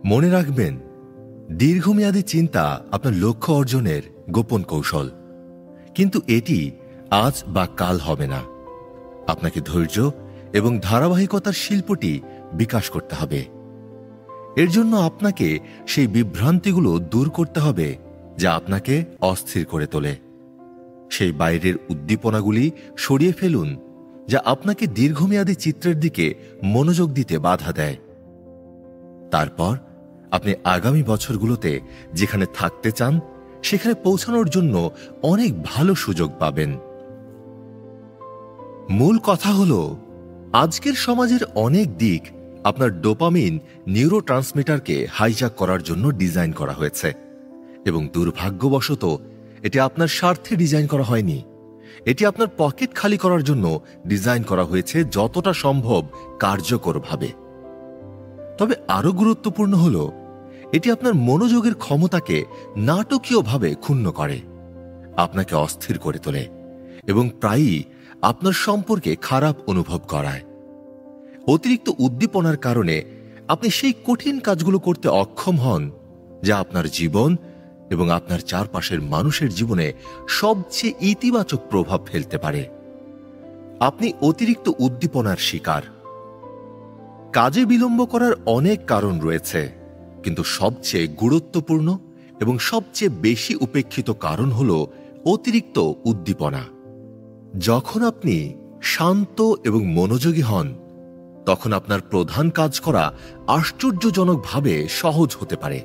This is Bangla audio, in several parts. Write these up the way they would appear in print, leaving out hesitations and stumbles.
মনে রাখবেন, দীর্ঘমেয়াদী চিন্তা আপনার লক্ষ্য অর্জনের গোপন কৌশল, কিন্তু এটি আজ বা কাল হবে না। আপনাকে ধৈর্য এবং ধারাবাহিকতার শিল্পটি বিকাশ করতে হবে। এর জন্য আপনাকে সেই বিভ্রান্তিগুলো দূর করতে হবে যা আপনাকে অস্থির করে তোলে। সেই বাইরের উদ্দীপনাগুলি সরিয়ে ফেলুন যা আপনাকে দীর্ঘমেয়াদী চিত্রের দিকে মনোযোগ দিতে বাধা দেয়। তারপর আপনি আগামী বছরগুলোতে যেখানে থাকতে চান সেখানে পৌঁছানোর জন্য অনেক ভালো সুযোগ পাবেন। মূল কথা হল, আজকের সমাজের অনেক দিক আপনার ডোপামিন নিউরোট্রান্সমিটারকে হাইজ্যাক করার জন্য ডিজাইন করা হয়েছে, এবং দুর্ভাগ্যবশত এটি আপনার স্বার্থে ডিজাইন করা হয়নি। এটি আপনার পকেট খালি করার জন্য ডিজাইন করা হয়েছে যতটা সম্ভব কার্যকরভাবে। তবে আরো গুরুত্বপূর্ণ হল, এটি আপনার মনোযোগের ক্ষমতাকে নাটকীয়ভাবে ক্ষুণ্ণ করে, আপনাকে অস্থির করে তোলে এবং প্রায়ই আপনার সম্পর্কে খারাপ অনুভব করায়। অতিরিক্ত উদ্দীপনার কারণে আপনি সেই কঠিন কাজগুলো করতে অক্ষম হন যা আপনার জীবন এবং আপনার চারপাশের মানুষের জীবনে সবচেয়ে ইতিবাচক প্রভাব ফেলতে পারে। আপনি অতিরিক্ত উদ্দীপনার শিকার। কাজে বিলম্ব করার অনেক কারণ রয়েছে, কিন্তু সবচেয়ে গুরুত্বপূর্ণ এবং সবচেয়ে বেশি উপেক্ষিত কারণ হল অতিরিক্ত উদ্দীপনা। যখন আপনি শান্ত এবং মনোযোগী হন, তখন আপনার প্রধান কাজ করা আশ্চর্যজনকভাবে সহজ হতে পারে।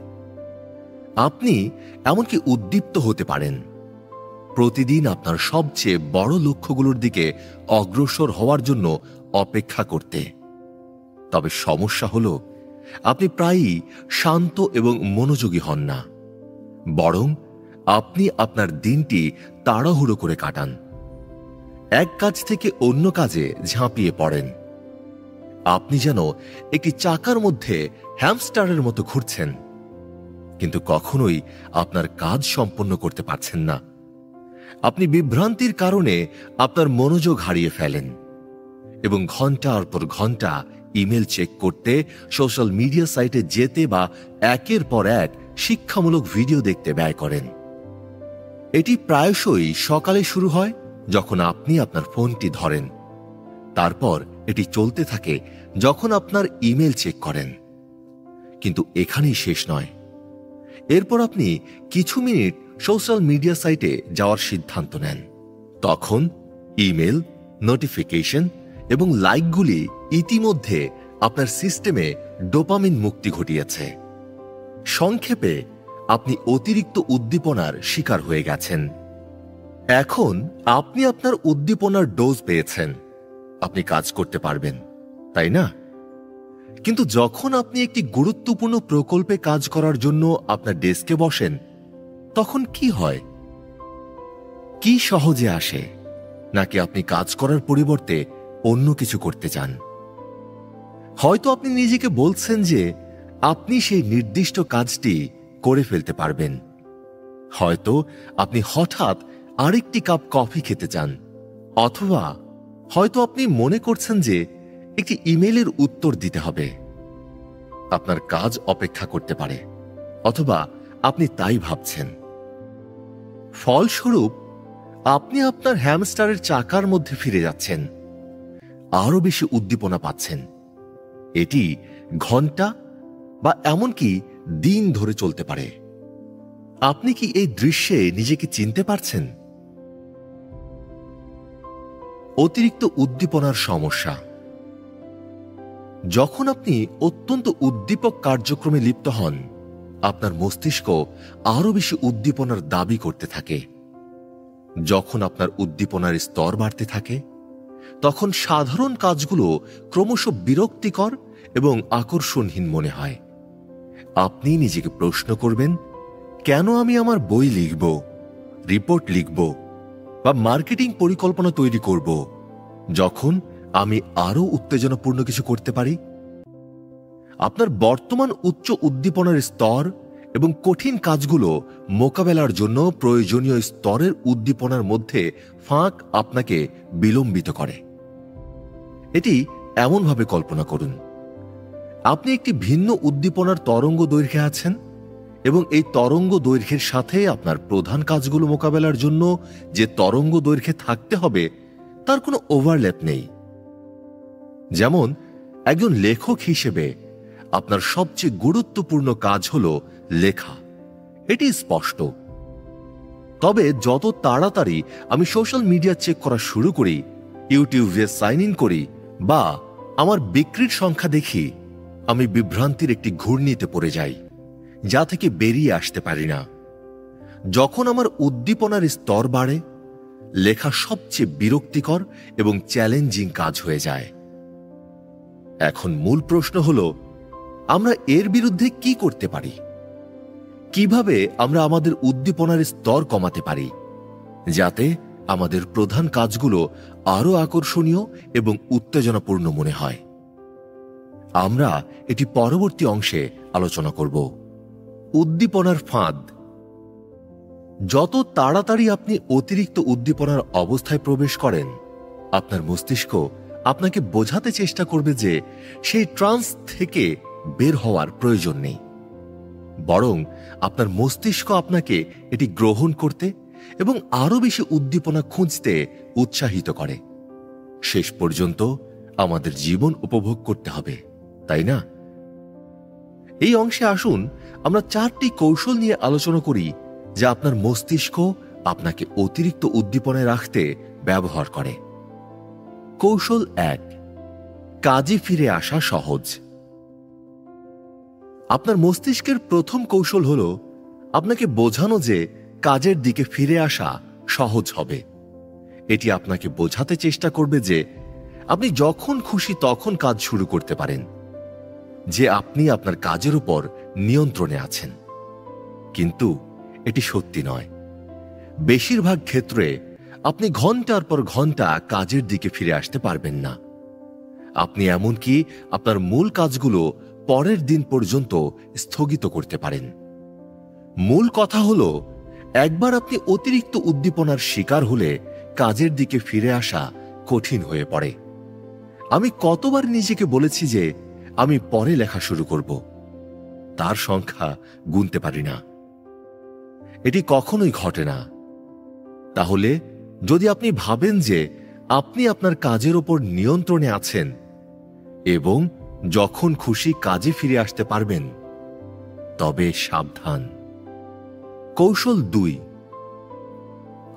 আপনি এমনকি উদ্দীপ্ত হতে পারেন, প্রতিদিন আপনার সবচেয়ে বড় লক্ষ্যগুলোর দিকে অগ্রসর হওয়ার জন্য অপেক্ষা করতে। তবে সমস্যা হল, আপনি প্রায়ই শান্ত এবং মনোযোগী হন না, বরং আপনি আপনার দিনটি তাড়াহুড়ো করে কাটান। এক কাজ থেকে অন্য কাজে ঝাঁপিয়ে পড়েন। আপনি যেন একটি চাকার মধ্যে হ্যামস্টারের মতো ঘুরছেন, কিন্তু কখনোই আপনার কাজ সম্পন্ন করতে পারছেন না। আপনি বিভ্রান্তির কারণে আপনার মনোযোগ হারিয়ে ফেলেন এবং ঘন্টার পর ঘন্টা ইমেল চেক করতে, সোশ্যাল মিডিয়া সাইটে যেতে বা একের পর এক শিক্ষামূলক ভিডিও দেখতে ব্যয় করেন। এটি প্রায়শই সকালে শুরু হয় যখন আপনি আপনার ফোনটি ধরেন। তারপর এটি চলতে থাকে যখন আপনার ইমেল চেক করেন। কিন্তু এখানেই শেষ নয়। এরপর আপনি কিছু মিনিট সোশ্যাল মিডিয়া সাইটে যাওয়ার সিদ্ধান্ত নেন। তখন ইমেল, নোটিফিকেশন এবং লাইকগুলি ইতিমধ্যে আপনার সিস্টেমে ডোপামিন মুক্তি ঘটিয়েছে। সংক্ষেপে, আপনি অতিরিক্ত উদ্দীপনার শিকার হয়ে গেছেন। এখন আপনি আপনার উদ্দীপনার ডোজ পেয়েছেন, আপনি কাজ করতে পারবেন, তাই না? কিন্তু যখন আপনি একটি গুরুত্বপূর্ণ প্রকল্পে কাজ করার জন্য আপনার ডেস্কে বসেন, তখন কি হয়? কি সহজে আসে, নাকি আপনি কাজ করার পরিবর্তে অন্য কিছু করতে চান? হয়তো আপনি নিজেকে বলছেন যে আপনি সেই নির্দিষ্ট কাজটি করে ফেলতে পারবেন। হয়তো আপনি হঠাৎ আরেকটি কাপ কফি খেতে চান, অথবা হয়তো আপনি মনে করছেন যে একটি ইমেলের উত্তর দিতে হবে। আপনার কাজ অপেক্ষা করতে পারে, অথবা আপনি তাই ভাবছেন। ফলস্বরূপ আপনি আপনার হ্যামস্টারের চাকার মধ্যে ফিরে যাচ্ছেন, আরো বেশি উদ্দীপনা পাচ্ছেন। এটি ঘন্টা বা এমনকি দিন ধরে চলতে পারে। আপনি কি এই দৃশ্যে নিজেকে চিনতে পারছেন? অতিরিক্ত উদ্দীপনার সমস্যা। যখন আপনি অত্যন্ত উদ্দীপক কার্যক্রমে লিপ্ত হন, আপনার মস্তিষ্ক আরো বেশি উদ্দীপনার দাবি করতে থাকে। যখন আপনার উদ্দীপনার স্তর বাড়তে থাকে, তখন সাধারণ কাজগুলো ক্রমশ বিরক্তিকর এবং আকর্ষণহীন মনে হয়। আপনি নিজেকে প্রশ্ন করবেন, কেন আমি আমার বই লিখব, রিপোর্ট লিখব বা মার্কেটিং পরিকল্পনা তৈরি করব, যখন আমি আরো উত্তেজনাপূর্ণ কিছু করতে পারি? আপনার বর্তমান উচ্চ উদ্দীপনার স্তর এবং কঠিন কাজগুলো মোকাবেলার জন্য প্রয়োজনীয় স্তরের উদ্দীপনার মধ্যে ফাঁক আপনাকে বিলম্বিত করে। এটি এমনভাবে কল্পনা করুন, আপনি একটি ভিন্ন উদ্দীপনার তরঙ্গ দৈর্ঘ্যে আছেন এবং এই তরঙ্গ দৈর্ঘ্যের সাথে আপনার প্রধান কাজগুলো মোকাবেলার জন্য যে তরঙ্গ দৈর্ঘ্যে থাকতে হবে তার কোনো ওভারল্যাপ নেই। যেমন একজন লেখক হিসেবে আপনার সবচেয়ে গুরুত্বপূর্ণ কাজ হলো লেখা, এটি স্পষ্ট। তবে যত তাড়াতাড়ি আমি সোশ্যাল মিডিয়া চেক করা শুরু করি, ইউটিউবে সাইন ইন করি বা আমার বিক্রির সংখ্যা দেখি, আমি বিভ্রান্তির একটি ঘূর্ণিতে পড়ে যাই যা থেকে বেরিয়ে আসতে পারি না। যখন আমার উদ্দীপনার স্তর বাড়ে, লেখা সবচেয়ে বিরক্তিকর এবং চ্যালেঞ্জিং কাজ হয়ে যায়। এখন মূল প্রশ্ন হলো, আমরা এর বিরুদ্ধে কি করতে পারি? কিভাবে আমরা আমাদের উদ্দীপনার স্তর কমাতে পারি যাতে আমাদের প্রধান কাজগুলো আরো আকর্ষণীয় এবং উত্তেজনাপূর্ণ মনে হয়? আমরা এটি পরবর্তী অংশে আলোচনা করব। উদ্দীপনার ফাঁদ। যত তাড়াতাড়ি আপনি অতিরিক্ত উদ্দীপনার অবস্থায় প্রবেশ করেন, আপনার মস্তিষ্ক আপনাকে বোঝাতে চেষ্টা করবে যে সেই ট্রান্স থেকে বের হওয়ার প্রয়োজন নেই, বরং আপনার মস্তিষ্ক আপনাকে এটি গ্রহণ করতে এবং আরো বেশি উদ্দীপনা খুঁজতে উৎসাহিত করে। শেষ পর্যন্ত আমাদের জীবন উপভোগ করতে হবে, তাই না? এই অংশে আসুন আমরা 4টি কৌশল নিয়ে আলোচনা করি যা আপনার মস্তিষ্ক আপনাকে অতিরিক্ত উদ্দীপনায় রাখতে ব্যবহার করে। কৌশল 1, কাজে ফিরে আসা সহজ। আপনার মস্তিষ্কের প্রথম কৌশল হল আপনাকে বোঝানো যে কাজের দিকে ফিরে আসা সহজ হবে। এটি আপনাকে বোঝাতে চেষ্টা করবে যে আপনি যখন খুশি তখন কাজ শুরু করতে পারেন, যে আপনি আপনার কাজের উপর নিয়ন্ত্রণে আছেন। কিন্তু এটি সত্যি নয়। বেশিরভাগ ক্ষেত্রে আপনি ঘন্টার পর ঘন্টা কাজের দিকে ফিরে আসতে পারবেন না। আপনি এমনকি আপনার মূল কাজগুলো পরের দিন পর্যন্ত স্থগিত করতে পারেন। মূল কথা হলো, একবার আপনি অতিরিক্ত উদ্দীপনার শিকার হলে কাজের দিকে ফিরে আসা কঠিন হয়ে পড়ে। আমি কতবার নিজেকে বলেছি যে আমি পরে লেখা শুরু করব, তার সংখ্যা গুনতে পারি না। এটি কখনোই ঘটে না। তাহলে যদি আপনি ভাবেন যে আপনি আপনার কাজের ওপর নিয়ন্ত্রণে আছেন এবং যখন খুশি কাজে ফিরে আসতে পারবেন, তবে সাবধান। কৌশল 2,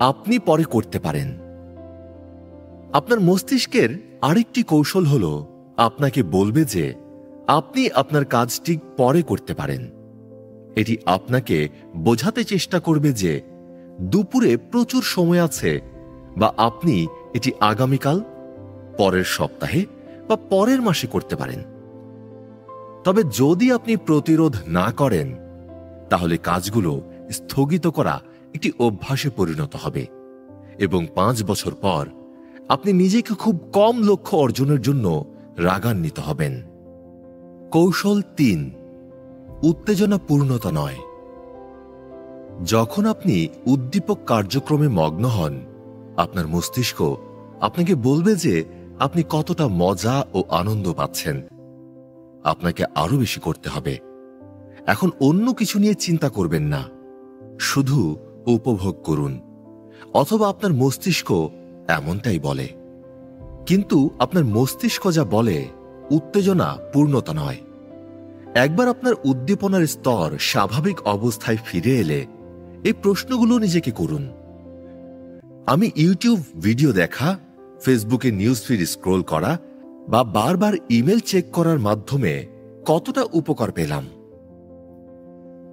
আপনি পরে করতে পারেন। আপনার মস্তিষ্কের আরেকটি কৌশল হল আপনাকে বলবে যে আপনি আপনার কাজটি পরে করতে পারেন। এটি আপনাকে বোঝাতে চেষ্টা করবে যে দুপুরে প্রচুর সময় আছে, বা আপনি এটি আগামীকাল, পরের সপ্তাহে বা পরের মাসে করতে পারেন। তবে যদি আপনি প্রতিরোধ না করেন, তাহলে কাজগুলো স্থগিত করা একটি অভ্যাসে পরিণত হবে এবং 5 বছর পর আপনি নিজেকে খুব কম লক্ষ্য অর্জনের জন্য রাগান্বিত হবেন। কৌশল 3, উত্তেজনা পূর্ণতা নয়। যখন আপনি উদ্দীপক কার্যক্রমে মগ্ন হন, আপনার মস্তিষ্ক আপনাকে বলবে যে আপনি কতটা মজা ও আনন্দ পাচ্ছেন। আপনাকে আরো বেশি করতে হবে। এখন অন্য কিছু নিয়ে চিন্তা করবেন না, শুধু উপভোগ করুন। অথবা আপনার মস্তিষ্ক এমনটাই বলে। কিন্তু আপনার মস্তিষ্ক যা বলে উত্তেজনা পূর্ণতা নয়। একবার আপনার উদ্দীপনার স্তর স্বাভাবিক অবস্থায় ফিরে এলে এই প্রশ্নগুলো নিজেকে করুন। আমি ইউটিউব ভিডিও দেখা, ফেসবুকে নিউজ ফিড স্ক্রোল করা বা বারবার ইমেল চেক করার মাধ্যমে কতটা উপকার পেলাম?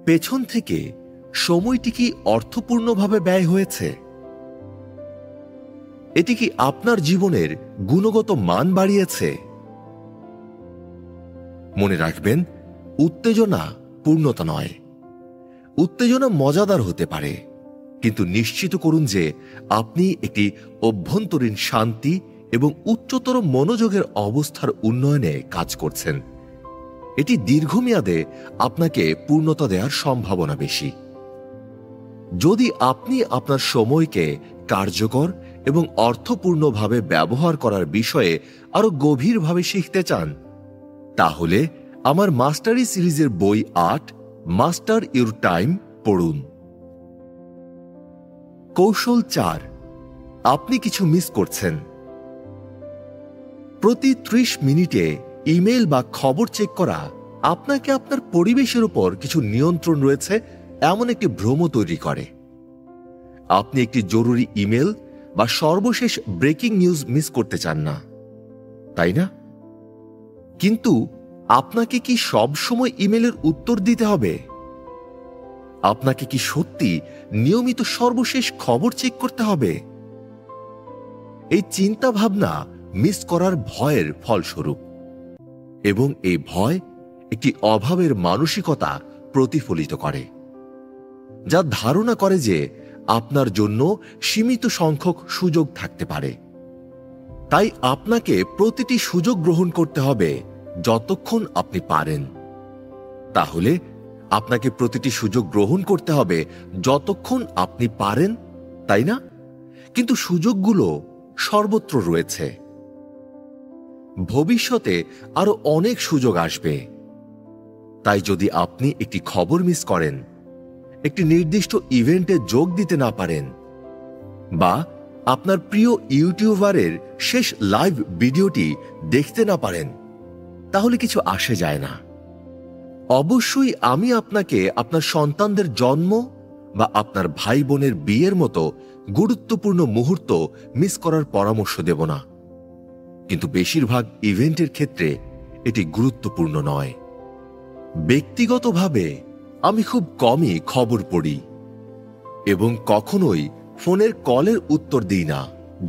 পেছন থেকে সময়টি কি অর্থপূর্ণভাবে ব্যয় হয়েছে? এটি কি আপনার জীবনের গুণগত মান বাড়িয়েছে? মনে রাখবেন, উত্তেজনা পূর্ণতা নয়। উত্তেজনা মজাদার হতে পারে, কিন্তু নিশ্চিত করুন যে আপনি একটি অভ্যন্তরীণ শান্তি এবং উচ্চতর মনোযোগের অবস্থার উন্নয়নে কাজ করছেন। এটি দীর্ঘমেয়াদে আপনাকে পূর্ণতা দেওয়ার সম্ভাবনা বেশি। যদি আপনি আপনার সময়কে কার্যকর এবং অর্থপূর্ণভাবে ব্যবহার করার বিষয়ে আরো গভীরভাবে শিখতে চান, তাহলে আমার মাস্টারি সিরিজের বই ৮ মাস্টার ইউর টাইম পড়ুন। কৌশল ৪, আপনি কিছু মিস করছেন। প্রতি ৩০ মিনিটে ইমেল বা খবর চেক করা আপনাকে আপনার পরিবেশের উপর কিছু নিয়ন্ত্রণ রয়েছে এমন একটি ভ্রম তৈরি করে। আপনি একটি জরুরি ইমেল বা সর্বশেষ ব্রেকিং নিউজ মিস করতে চান না, তাই না? কিন্তু আপনাকে কি সব সময় ইমেলের উত্তর দিতে হবে? আপনাকে কি সত্যি নিয়মিত সর্বশেষ খবর চেক করতে হবে? এই চিন্তা ভাবনা মিস করার ভয়ের ফলস্বরূপ, এবং এই ভয় একটি অভাবের মানসিকতা প্রতিফলিত করে, যা ধারণা করে যে আপনার জন্য সীমিত সংখ্যক সুযোগ থাকতে পারে। তাই আপনাকে প্রতিটি সুযোগ গ্রহণ করতে হবে যতক্ষণ আপনি পারেন। তাহলে আপনাকে প্রতিটি সুযোগ গ্রহণ করতে হবে যতক্ষণ আপনি পারেন, তাই না? কিন্তু সুযোগগুলো সর্বত্র রয়েছে। ভবিষ্যতে আরো অনেক সুযোগ আসবে। তাই যদি আপনি একটি খবর মিস করেন, একটি নির্দিষ্ট ইভেন্টে যোগ দিতে না পারেন, বা আপনার প্রিয় ইউটিউবারের শেষ লাইভ ভিডিওটি দেখতে না পারেন, তাহলে কিছু আসে যায় না। অবশ্যই আমি আপনাকে আপনার সন্তানদের জন্ম বা আপনার ভাই বোনের বিয়ের মতো গুরুত্বপূর্ণ মুহূর্ত মিস করার পরামর্শ দেব না, কিন্তু বেশিরভাগ ইভেন্টের ক্ষেত্রে এটি গুরুত্বপূর্ণ নয়। ব্যক্তিগতভাবে আমি খুব কমই খবর পড়ি এবং কখনোই ফোনের কলের উত্তর দিই না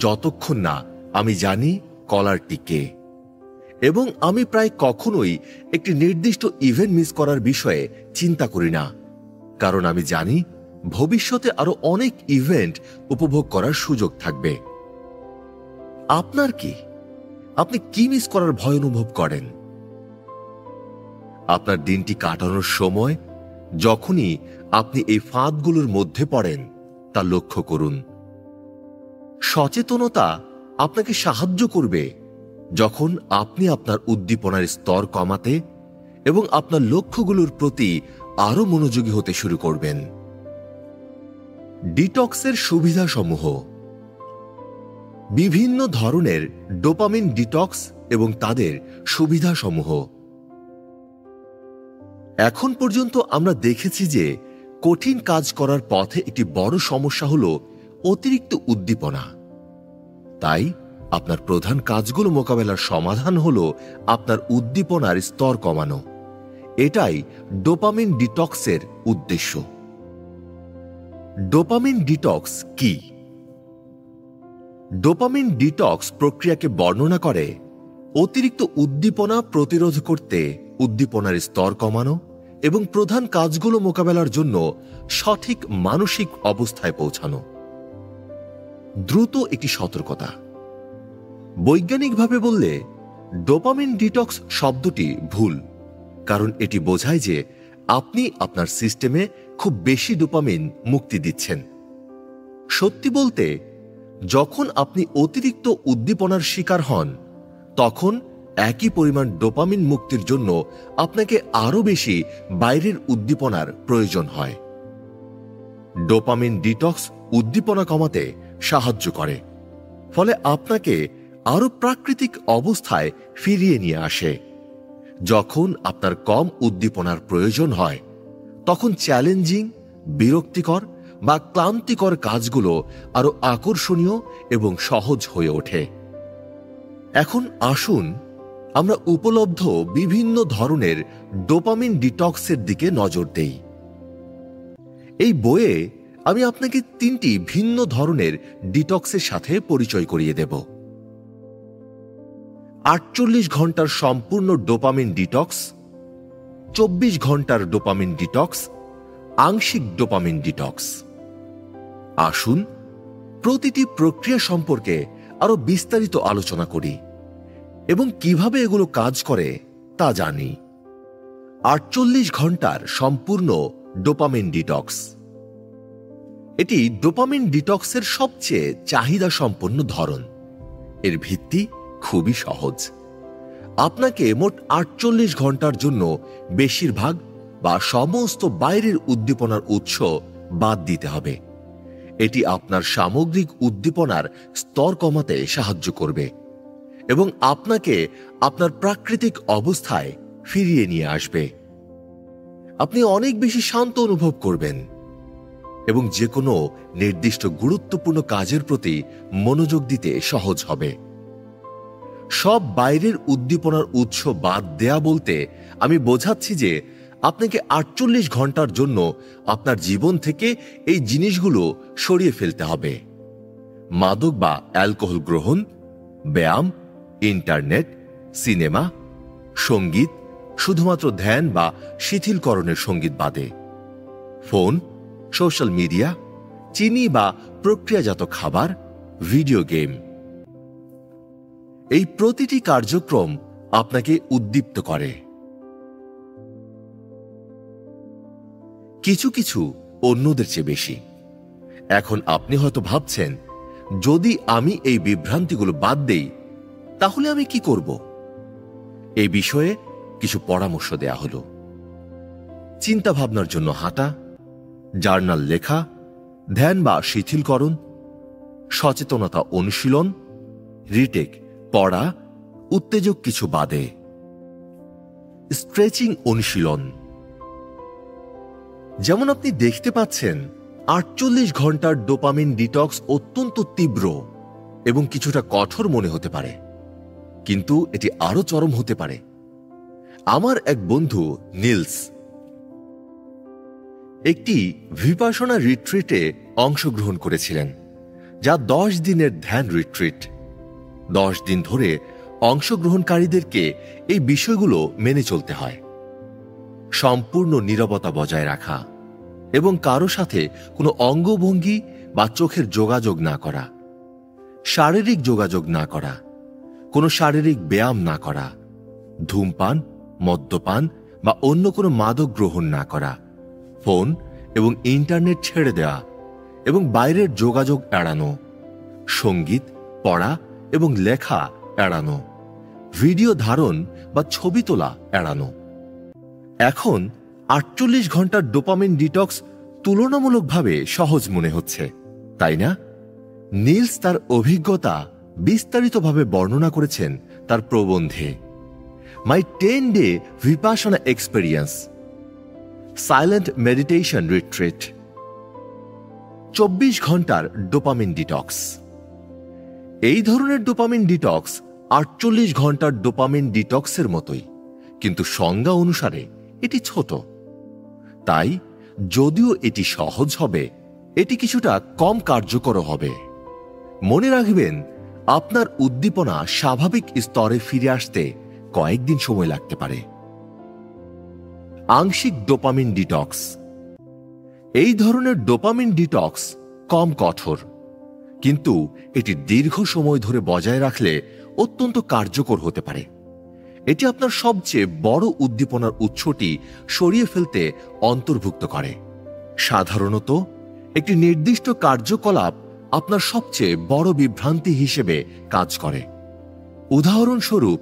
যতক্ষণ না আমি জানি কলারটি কে। এবং আমি প্রায় কখনোই একটি নির্দিষ্ট ইভেন্ট মিস করার বিষয়ে চিন্তা করি না, কারণ আমি জানি ভবিষ্যতে আরো অনেক ইভেন্ট উপভোগ করার সুযোগ থাকবে। আপনার কি? আপনি কি মিস করার ভয় অনুভব করেন? আপনার দিনটি কাটানোর সময় যখনই আপনি এই ফাঁদগুলোর মধ্যে পড়েন তা লক্ষ্য করুন। সচেতনতা আপনাকে সাহায্য করবে যখন আপনি আপনার উদ্দীপনার স্তর কমাতে এবং আপনার লক্ষ্যগুলোর প্রতি আরো মনোযোগী হতে শুরু করবেন। ডিটক্সের সুবিধাসমূহ। বিভিন্ন ধরনের ডোপামিন ডিটক্স এবং তাদের সুবিধাসমূহ। এখন পর্যন্ত আমরা দেখেছি যে কঠিন কাজ করার পথে একটি বড় সমস্যা হল অতিরিক্ত উদ্দীপনা। তাই আপনার প্রধান কাজগুলো মোকাবেলার সমাধান হল আপনার উদ্দীপনার স্তর কমানো। এটাই ডোপামিন ডিটক্সের উদ্দেশ্য। ডোপামিন ডিটক্স কি? ডোপামিন ডিটক্স প্রক্রিয়াকে বর্ণনা করে অতিরিক্ত উদ্দীপনা প্রতিরোধ করতে উদ্দীপনার স্তর কমানো এবং প্রধান কাজগুলো মোকাবেলার জন্য সঠিক মানসিক অবস্থায় পৌঁছানো। দ্রুত একটি সতর্কতা। বৈজ্ঞানিকভাবে বললে ডোপামিন ডিটক্স শব্দটি ভুল, কারণ এটি বোঝায় যে আপনি আপনার সিস্টেমে খুব বেশি ডোপামিন মুক্তি দিচ্ছেন। সত্যি বলতে, যখন আপনি অতিরিক্ত উদ্দীপনার শিকার হন, তখন একই পরিমাণ ডোপামিন মুক্তির জন্য আপনাকে আরো বেশি বাইরের উদ্দীপনার প্রয়োজন হয়। ডোপামিন ডিটক্স উদ্দীপনা কমাতে সাহায্য করে, ফলে আপনাকে আরো প্রাকৃতিক অবস্থায় ফিরিয়ে নিয়ে আসে। যখন আপনার কম উদ্দীপনার প্রয়োজন হয়, তখন চ্যালেঞ্জিং, বিরক্তিকর বা ক্লান্তিকর কাজগুলো আরো আকর্ষণীয় এবং সহজ হয়ে ওঠে। এখন আসুন আমরা উপলব্ধ বিভিন্ন ধরনের ডোপামিন ডিটক্সের দিকে নজর দেই। এই বইয়ে আমি আপনাকে 3টি ভিন্ন ধরনের ডিটক্সের সাথে পরিচয় করিয়ে দেব। 48 ঘন্টার সম্পূর্ণ ডোপামিন ডিটক্স, 24 ঘন্টার ডোপামিন ডিটক্স, আংশিক ডোপামিন ডিটক্স। আসুন প্রতিটি প্রক্রিয়া সম্পর্কে আরো বিস্তারিত আলোচনা করি এবং কিভাবে এগুলো কাজ করে তা জানি। 48 ঘন্টার সম্পূর্ণ ডোপামিন ডিটক্স। এটি ডোপামিন ডিটক্সের সবচেয়ে চাহিদা সম্পন্ন ধরন। এর ভিত্তি খুবই সহজ। আপনাকে মোট 48 ঘন্টার জন্য বেশিরভাগ বা সমস্ত বাইরের উদ্দীপনার উৎস বাদ দিতে হবে। এটি আপনার সামগ্রিক উদ্দীপনার স্তর কমাতে সাহায্য করবে এবং আপনাকে আপনার প্রাকৃতিক অবস্থায় ফিরিয়ে নিয়ে আসবে। আপনি অনেক বেশি শান্ত অনুভব করবেন এবং যে কোনো নির্দিষ্ট গুরুত্বপূর্ণ কাজের প্রতি মনোযোগ দিতে সহজ হবে। সব বাইরের উদ্দীপনার উৎস বাদ দেয়া বলতে আমি বোঝাচ্ছি যে আপনাকে 48 ঘন্টার জন্য আপনার জীবন থেকে এই জিনিসগুলো সরিয়ে ফেলতে হবে। মাদক বা অ্যালকোহল গ্রহণ, ব্যায়াম, ইন্টারনেট, সিনেমা, সঙ্গীত, শুধুমাত্র ধ্যান বা শিথিলকরণের সঙ্গীত বাদে, ফোন, সোশ্যাল মিডিয়া, চিনি বা প্রক্রিয়াজাত খাবার, ভিডিও গেম। এই প্রতিটি কার্যক্রম আপনাকে উদ্দীপ্ত করে। কিছু কিছু অন্যদের চেয়ে বেশি। এখন আপনি হয়তো ভাবছেন, যদি আমি এই বিভ্রান্তিগুলো বাদ দেই তাহলে আমি কি করব? এই বিষয়ে কিছু পরামর্শ দেয়া হলো। চিন্তা ভাবনার জন্য হাঁটা, জার্নাল লেখা, ধ্যান বা শিথিলকরণ, সচেতনতা অনুশীলন, রিটেক পড়া, উত্তেজক কিছু বাদে, স্ট্রেচিং অনুশীলন। যেমন আপনি দেখতে পাচ্ছেন, 48 ঘন্টার ডোপামিন ডিটক্স অত্যন্ত তীব্র এবং কিছুটা কঠোর মনে হতে পারে, কিন্তু এটি আরো চরম হতে পারে। আমার এক বন্ধু নিলস একটি ভিপাসনা রিট্রিটে অংশগ্রহণ করেছিলেন, যা 10 দিনের ধ্যান রিট্রিট। 10 দিন ধরে অংশগ্রহণকারীদেরকে এই বিষয়গুলো মেনে চলতে হয়। সম্পূর্ণ নীরবতা বজায় রাখা এবং কারো সাথে কোনো অঙ্গভঙ্গি বা চোখের যোগাযোগ না করা, শারীরিক যোগাযোগ না করা, কোনো শারীরিক ব্যায়াম না করা, ধূমপান, মদ্যপান বা অন্য কোনো মাদক গ্রহণ না করা, ফোন এবং ইন্টারনেট ছেড়ে দেওয়া এবং বাইরের যোগাযোগ এড়ানো, সঙ্গীত, পড়া এবং লেখা এড়ানো, ভিডিও ধারণ বা ছবি তোলা এড়ানো। এখন 48 ঘন্টার ডোপামিন ডিটক্স তুলনামূলকভাবে সহজ মনে হচ্ছে, তাই না? নিলস তার অভিজ্ঞতা বিস্তারিতভাবে বর্ণনা করেছেন তার প্রবন্ধে মাই 10-ডে ভিপাসনা এক্সপেরিয়েন্স, সাইলেন্ট মেডিটেশন রিট্রিট, 24 ঘন্টার ডোপামিন ডিটক্স। এই ধরনের ডোপামিন ডিটক্স 48 ঘন্টার ডোপামিন ডিটক্সের মতোই, কিন্তু সংজ্ঞা অনুসারে এটি ছোট। তাই যদিও এটি সহজ হবে, এটি কিছুটা কম কার্যকর হবে। মনে রাখবেন, আপনার উদ্দীপনা স্বাভাবিক স্তরে ফিরে আসতে কয়েকদিন সময় লাগতে পারে। আংশিক ডোপামিন ডিটক্স। এই ধরনের ডোপামিন ডিটক্স কম কঠোর, কিন্তু এটি দীর্ঘ সময় ধরে বজায় রাখলে অত্যন্ত কার্যকর হতে পারে। এটি আপনার সবচেয়ে বড় উদ্দীপনার উৎসটি সরিয়ে ফেলতে অন্তর্ভুক্ত করে। সাধারণত একটি নির্দিষ্ট কার্যকলাপ আপনার সবচেয়ে বড় বিভ্রান্তি হিসেবে কাজ করে। উদাহরণস্বরূপ,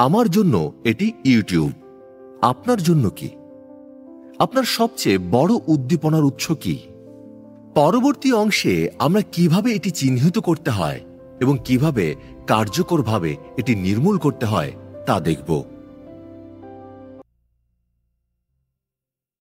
আমার জন্য এটি ইউটিউব। আপনার জন্য কি? আপনার সবচেয়ে বড় উদ্দীপনার উৎস কি? পরবর্তী অংশে আমরা কিভাবে এটি চিহ্নিত করতে হয় এবং কিভাবে কার্যকরভাবে এটি নির্মূল করতে হয় তা দেখব।